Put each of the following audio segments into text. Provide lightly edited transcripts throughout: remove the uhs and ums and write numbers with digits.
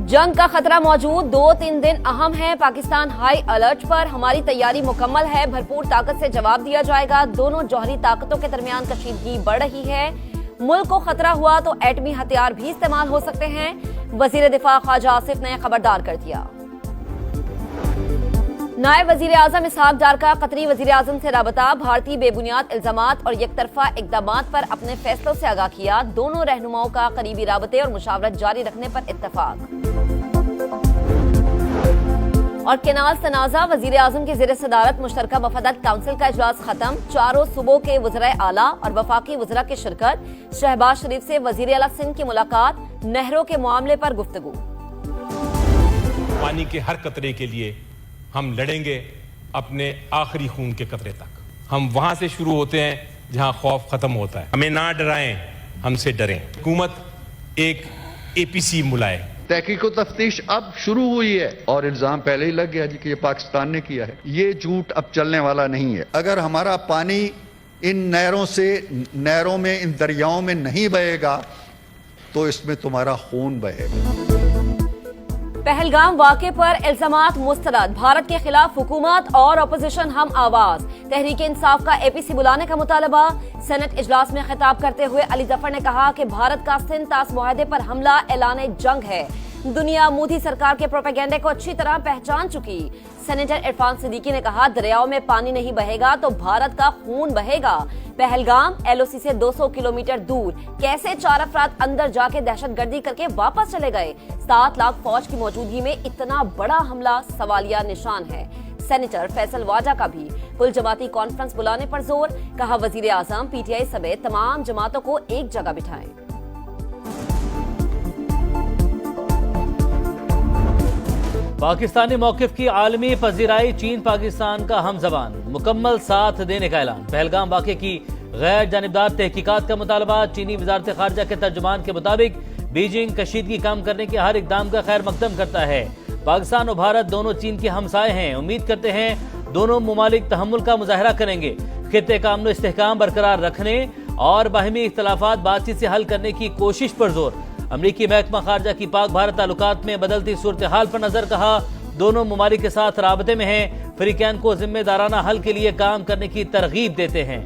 जंग का खतरा मौजूद, 2-3 दिन अहम है। पाकिस्तान हाई अलर्ट पर, हमारी तैयारी मुकम्मल है, भरपूर ताकत से जवाब दिया जाएगा। दोनों जौहरी ताकतों के दरमियान कशीदगी बढ़ रही है। मुल्क को खतरा हुआ तो एटमी हथियार भी इस्तेमाल हो सकते हैं। वजीर दिफा ख्वाजा आसिफ ने खबरदार कर दिया। नायब वजीर आजम इसहाक डार का कतरी वजीर आजम से राबता, भारतीय बेबुनियाद इल्जामात और एकतरफा इकदामात पर अपने फैसलों से आगाह किया। दोनों रहनुमाओं का करीबी राबते और मुशावरत जारी रखने पर इत्तफाक। और केनाल तनाजा, वजीर आजम की ज़ेर सदारत मुश्तरका वफादात काउंसिल का इजलास खत्म। चारों सूबों के वज़राए आला और वफाकी वज़रा की शिरकत। शहबाज शरीफ से वजीर आला सिंध की मुलाकात, नहरों के मामले पर गुफ्तगू। पानी के हर कतरे के लिए हम लड़ेंगे अपने आखिरी खून के कतरे तक। हम वहां से शुरू होते हैं जहां खौफ खत्म होता है। हमें ना डराएं, हमसे डरें। हुकूमत एक एपीसी बुलाए। तहकीक व तफ्तीश अब शुरू हुई है और इल्जाम पहले ही लग गया जी कि ये पाकिस्तान ने किया है। ये झूठ अब चलने वाला नहीं है। अगर हमारा पानी इन नहरों में, इन दरियाओं में नहीं बहेगा तो इसमें तुम्हारा खून बहेगा। पहलगाम वाक़े पर इल्जामात मुस्तरद, भारत के खिलाफ हुकूमत और अपोजिशन हम आवाज। तहरीक इंसाफ का एपीसी बुलाने का मुतालबा। सेनेट इजलास में खिताब करते हुए अली जफर ने कहा कि भारत का सिंध तास मुआहदे पर हमला ऐलान जंग है। दुनिया मोदी सरकार के प्रोपेगेंडे को अच्छी तरह पहचान चुकी। सेनेटर इरफान सिद्दीकी ने कहा, दरियाओं में पानी नहीं बहेगा तो भारत का खून बहेगा। पहलगाम एलओसी से 200 किलोमीटर दूर कैसे 4 अफराद अंदर जाके दहशतगर्दी करके वापस चले गए? 7 लाख फौज की मौजूदगी में इतना बड़ा हमला सवालिया निशान है। सेनेटर फैसल वाजा का भी कुल जमाती कॉन्फ्रेंस बुलाने पर जोर। कहा, वजीर आजम पीटीआई समेत तमाम जमातों को एक जगह बिठाएं। पाकिस्तानी मौकिफ की आलमी पजीराई, चीन पाकिस्तान का हम जबान, मुकम्मल साथ देने का ऐलान। पहलगाम वाक़े की गैर जानिबदार तहकीकात का मुतालबा। चीनी वजारत खारजा के तर्जुमान के मुताबिक बीजिंग कशीदगी कम करने के हर इकदाम का खैर मकदम करता है। पाकिस्तान और भारत दोनों चीन के हमसाए हैं। उम्मीद करते हैं दोनों मुमालिक तहम्मुल का मुजाहरा करेंगे। खित्ते का अमन इस्तेहकाम बरकरार रखने और बाहमी इख्तलाफात बातचीत से हल करने की कोशिश पर जोर। अमरीकी महकमा खारजा की पाक भारत ताल्लुकात में बदलती सूरत हाल पर नजर। कहा, दोनों मुमालिक के साथ राबते में हैं। फ्रीकैन को जिम्मेदाराना हल के लिए काम करने की तरगीब देते हैं।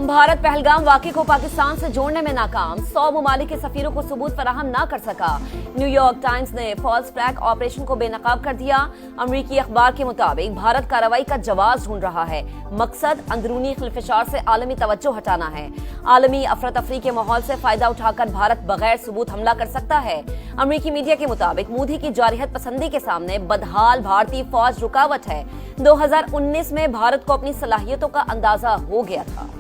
भारत पहलगाम वाक़े को पाकिस्तान से जोड़ने में नाकाम। 100 मुमालिक के सफीरों को सबूत फराहम ना कर सका। न्यूयॉर्क टाइम्स ने फॉल्स फ्लैग ऑपरेशन को बेनकाब कर दिया। अमरीकी अखबार के मुताबिक भारत कार्रवाई का जवाब ढूंढ रहा है। मकसद अंदरूनी खिलफिशार से आलमी तवज्जो हटाना है। आलमी अफरा तफरी के माहौल से फायदा उठाकर भारत बगैर सबूत हमला कर सकता है। अमरीकी मीडिया के मुताबिक मोदी की जारहियत पसंदी के सामने बदहाल भारतीय फौज रुकावट है। 2019 में भारत को अपनी सलाहियतों का अंदाजा हो गया था।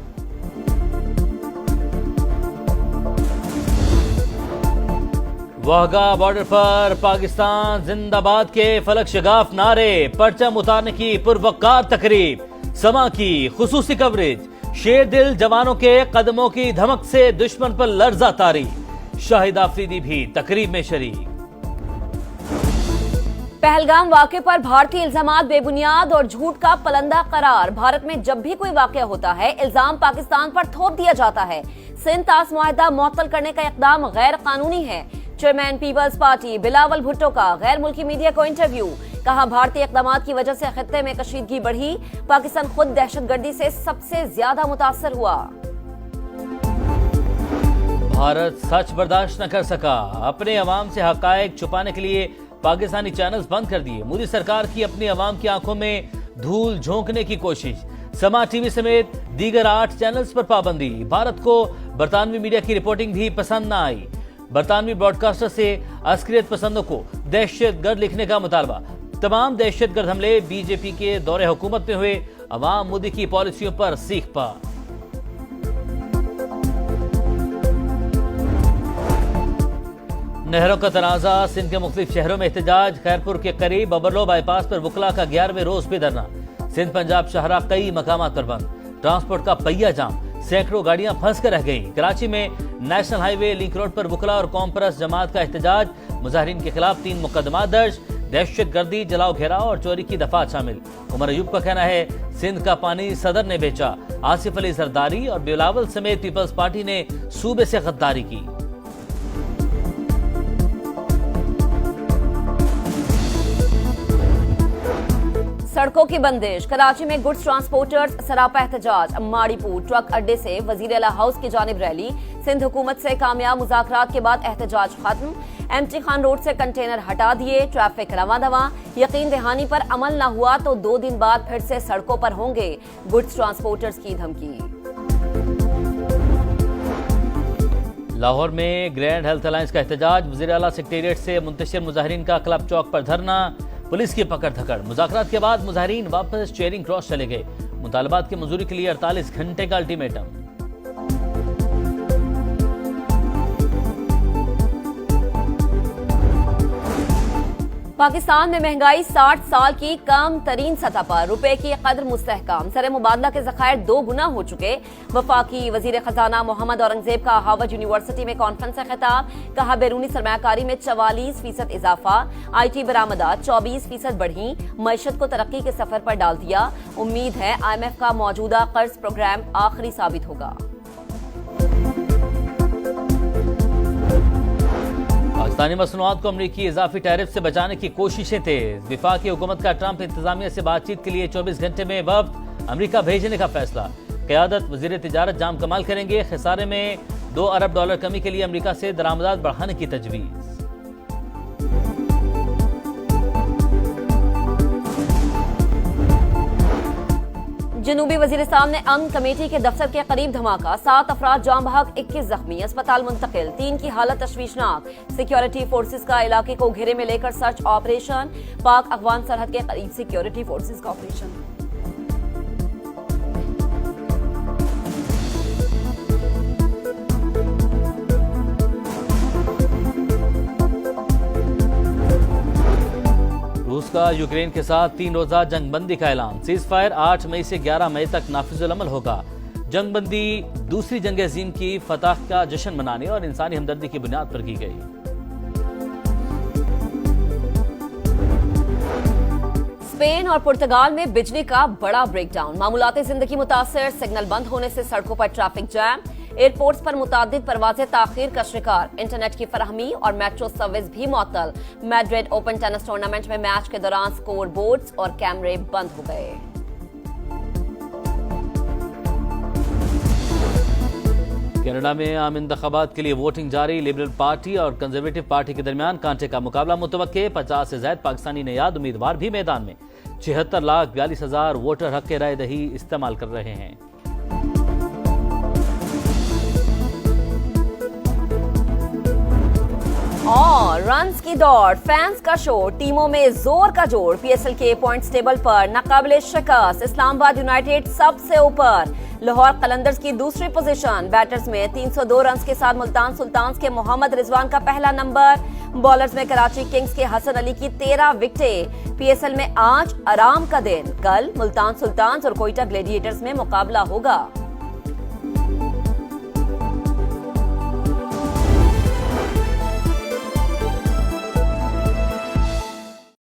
वाहगा बॉर्डर पर पाकिस्तान जिंदाबाद के फलक शगाफ नारे, परचम उतारने की पुरवकार तकरीब, समा की खुसूसी कवरेज। शेर दिल जवानों के कदमों की धमक से दुश्मन पर लर्जा तारी। शाहिद आफरीदी भी तकरीब में शरीक। पहलगाम वाक़े पर भारतीय इल्जामात बेबुनियाद और झूठ का पलंदा करार। भारत में जब भी कोई वाक़या होता है, इल्जाम पाकिस्तान पर थोप दिया जाता है। सिंध तास मुआहदा मुअत्तल करने का इक़दाम गैर कानूनी है। Chairman Peoples Party Bilawal Bhutto का गैर मुल्की मीडिया को इंटरव्यू। कहा, भारतीय इक़दामात की वजह से खित्ते में कशीदगी बढ़ी। पाकिस्तान खुद दहशतगर्दी से सबसे ज्यादा मुतासर हुआ। भारत सच बर्दाश्त न कर सका। अपने अवाम से हकायक छुपाने के लिए पाकिस्तानी चैनल्स बंद कर दिए। मोदी सरकार की अपनी अवाम की आंखों में धूल झोंकने की कोशिश। समा टीवी समेत दीगर 8 चैनल्स पर पाबंदी। भारत को बरतानवी मीडिया की रिपोर्टिंग भी पसंद न आई। बरतानवी ब्रॉडकास्टर से अस्करियत पसंदों को दहशतगर्द लिखने का मुतालबा। तमाम दहशतगर्द हमले बीजेपी के दौरे हुकूमत में हुए। अवाम मोदी की पॉलिसियों पर सीख पा। नहरों का तनाजा, सिंध के मुख्तलिफ शहरों में एहतजाज। खैरपुर के करीब बबरलो बाईपास पर वकला का 11वें रोज भी धरना। सिंध पंजाब शाहरा कई मकामात पर बंद। ट्रांसपोर्ट का पहिया जाम, सैकड़ों गाड़ियां फंस कर रह गईं। कराची में नेशनल हाईवे लिंक रोड पर वकला और कॉम परस्त जमात का एहतजाज। मुजाहिरीन के खिलाफ 3 मुकदमा दर्ज। दहशतगर्दी, जलाओ घेराव और चोरी की दफात शामिल। उमर अयूब का कहना है सिंध का पानी सदर ने बेचा। आसिफ अली जरदारी और बिलावल समेत पीपल्स पार्टी ने सूबे से गद्दारी की। सड़कों की बंदिश, कराची में गुड्स ट्रांसपोर्टर्स सरापा एहतजाज। माड़ीपुर ट्रक अड्डे से वजीर आला हाउस की जानिब रैली। सिंध हुकूमत से कामयाब मुज़ाकरात के बाद एहतजाज खत्म। एमटी खान रोड से कंटेनर हटा दिए, ट्रैफिक रवां दवां। यकीन दहानी पर अमल न हुआ तो 2 दिन बाद फिर से सड़कों पर होंगे गुड्स ट्रांसपोर्टर्स की धमकी। लाहौर में ग्रैंड हेल्थ अलायंस का एहतजाज। वज़ीर आला सेक्रेटेरिएट से मुंतशिर मुजाहिरीन का क्लब चौक पर धरना। पुलिस की पकड़ धकड़। मुज़ाकरात के बाद मुजाहिरीन वापस चेयरिंग क्रॉस चले गए। मुतालबात की मंजूरी के लिए 48 घंटे का अल्टीमेटम। पाकिस्तान में महंगाई 60 साल की कम तरीन सतह पर। रुपए की कदर मुस्तहकम। सरे मुबादला के ज़खायर 2 गुना हो चुके। वफाकी वजीर खजाना मोहम्मद औरंगजेब का हार्वर्ड यूनिवर्सिटी में कॉन्फ्रेंस से खिताब। कहा बैरूनी सरमायाकारी में 44% इजाफा। IT बरामदात 24% बढ़ी। मईशत को तरक्की के सफर पर डाल दिया। उम्मीद है IMF का मौजूदा कर्ज प्रोग्राम आखिरी साबित होगा। पाकिस्तानी मसनूआत को अमरीकी इजाफी टैरिफ से बचाने की कोशिशें तेज। विफाकी हुकूमत का ट्रंप इंतजामिया से बातचीत के लिए 24 घंटे में वफ्द अमरीका भेजने का फैसला। क़यादत वज़ीर तिजारत जाम कमाल करेंगे। खसारे में $2 अरब कमी के लिए अमरीका से दरामदात बढ़ाने की तजवीज़। जनूबी वजीरिस्तान में अमन कमेटी के दफ्तर के करीब धमाका। 7 अफराद जाम बहक, 21 जख्मी। अस्पताल मुंतकिल। 3 की हालत तशवीशनाक। सिक्योरिटी फोर्सेज का इलाके को घेरे में लेकर सर्च ऑपरेशन। पाक अफगान सरहद के करीब सिक्योरिटी फोर्सेज का ऑपरेशन। रूस का यूक्रेन के साथ 3 रोजा जंगबंदी का ऐलान। सीज फायर 8 मई से 11 मई तक नाफिजुल अमल होगा। जंगबंदी दूसरी जंग अजीम की फतह का जश्न मनाने और इंसानी हमदर्दी की बुनियाद पर की गई। स्पेन और पुर्तगाल में बिजली का बड़ा ब्रेकडाउन। मामूलाती जिंदगी मुतासर। सिग्नल बंद होने से सड़कों पर ट्रैफिक जैम। एयरपोर्ट्स पर मुतादिद परवाजें ताखीर का शिकार। इंटरनेट की फराहमी और मेट्रो सर्विस भी मुअत्तल। मैड्रिड ओपन टेनिस टूर्नामेंट में मैच के दौरान स्कोर बोर्ड्स और कैमरे बंद हो गए। कनाडा में आम इंतखाबात के लिए वोटिंग जारी। लिबरल पार्टी और कंजर्वेटिव पार्टी के दरमियान कांटे का मुकाबला मुतवक्के। 50 से ज्यादा पाकिस्तानी नयाद उम्मीदवार भी मैदान में। 76,42,000 वोटर हक के राय दही इस्तेमाल कर रहे हैं। और रन्स की दौड़, फैंस का शो, टीमों में जोर का जोड़। PSL के पॉइंट्स टेबल पर नाकाबिले शिकस्त। इस्लामाबाद यूनाइटेड सबसे ऊपर। लाहौर कलंदर्स की दूसरी पोजीशन। बैटर्स में 302 रन्स के साथ मुल्तान सुल्तान्स के मोहम्मद रिजवान का पहला नंबर। बॉलर्स में कराची किंग्स के हसन अली की 13 विकेटें। PSL में आज आराम का दिन। कल मुल्तान सुल्तान्स और कोयटा ग्लेडिएटर्स में मुकाबला होगा।